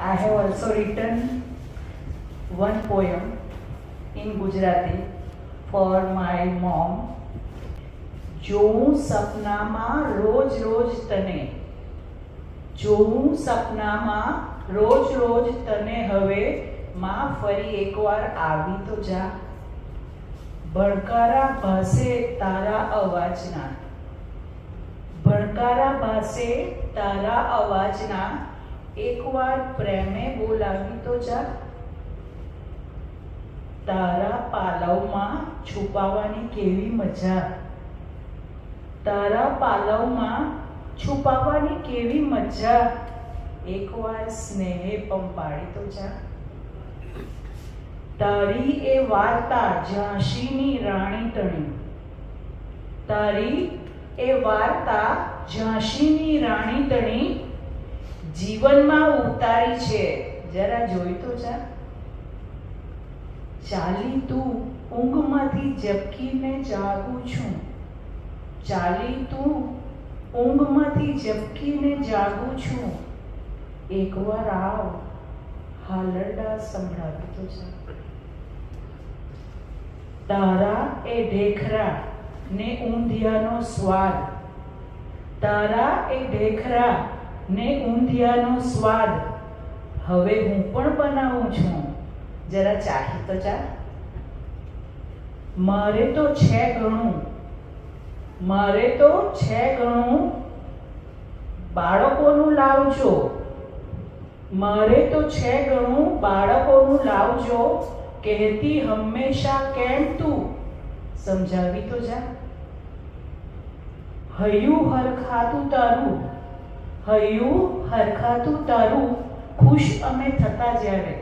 I have also written one poem in Gujarati for my mom. જોઉં સપનામાં રોજ રોજ તને, જોઉં સપનામાં રોજ રોજ તને, હવે માં ફરી એકવાર આવી તો જા. ભણકારા ભાસે તારા અવાજના, ભણકારા ભાસે તારા અવાજના, એકવાર પ્રેમે બોલાવી તો જા. તારા પાલવમાં છુપાવાની કેવી મજા, તારા પાલવમાં છુપાવાની કેવી મજા, એકવાર સ્નેહે પંપાડી તો જા. તારી એ વાર્તા ઝાંસીની રાણી તણી, તારી એ વાર્તા ઝાંસીની રાણી તણી, જીવનમાં ઉતારી છે જરા જોઈ તો જા. ચાલી તું ઊંઘમાંથી ઝબકીને જાગું છું, ચાલી તું ઊંઘમાંથી ઝબકીને જાગું છું, એકવાર આવ હાલરડા સંભળાવી તો જા. તારા એ ઢેખરા ને ઊંધિયાનો સ્વાદ, તારા એ ઢેખરા ને ઊંધિયાનો સ્વાદ, હવે હું પણ બનાવું છું જરા ચાખી તો જા. મારે તો છે ઘણું, મારે તો છે ઘણું, બાળકોનું લાવજો, મારે તો છે ઘણું, બાળકોનું લાવજો, કહેતી હંમેશા કેમ તું સમજાવી તો જા. હૈયું હરખાતું તારું, હૈયું હરખાતું તારું, ખુશ અમે થતા જ્યારે,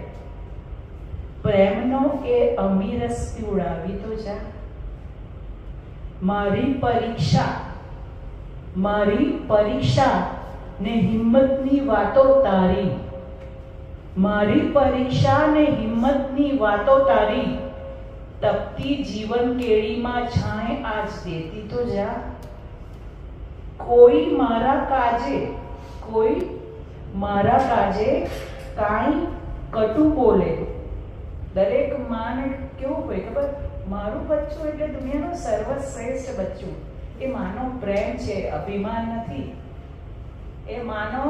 પ્રેમનો એ અમીરસ પીવડાવી તો જા. મારી પરીક્ષા, મારી પરીક્ષા ને હિંમતની વાતો તારી, મારી પરીક્ષા ને હિંમતની વાતો તારી, તપતી જીવન કેળીમાં છાંય આજ દેતી તો જા. કોઈ મારા કાજે, કોઈ મારા કાજે કાંઈ કટુ બોલે, દરેક માને કેવું હોય ખબર, મારું બચ્ચું એટલે દુનિયાનું સર્વશ્રેષ્ઠ બચ્ચું. એ માનો પ્રેમ છે, અભિમાન નથી. એ માનો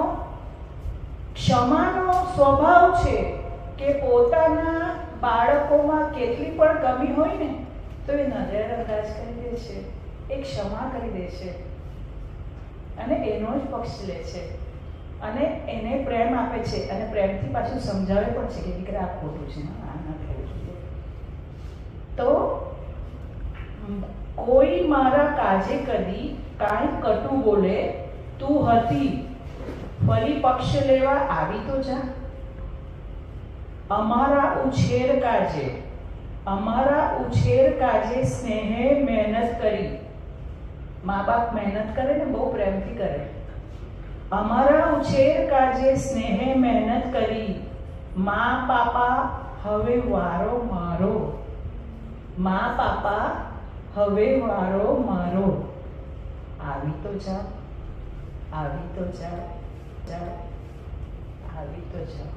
ક્ષમાનો સ્વભાવ છે કે પોતાના બાળકોમાં કેટલી પણ કમી હોય ને તો એ નજરઅંદાજ કરી દે છે, એ ક્ષમા કરી દે છે અને એનો જ પક્ષ લે છે અને એને પ્રેમ આપે છે અને પ્રેમથી પાછું સમજાવે પણ છે કે દીકરા આ ખોટું છે, આ ના થવું જોઈએ. તો કોઈ મારા કાજે કદી કાંઈ કટુ બોલે, તું હતી ફરી પક્ષ લેવા આવી તો જા. અમારા ઉછેર કાજે, અમારા ઉછેર કાજે સ્નેહે મહેનત કરી, મા બાપ મહેનત કરે ને બહુ પ્રેમથી કરે. અમારા ઉછેર કાજે સ્નેહે મહેનત કરી, મા પાપા હવે વારો મારો, મા પાપા હવે વારો મારો, આવી તો જા, આવી તો જા, જા આવી તો જા.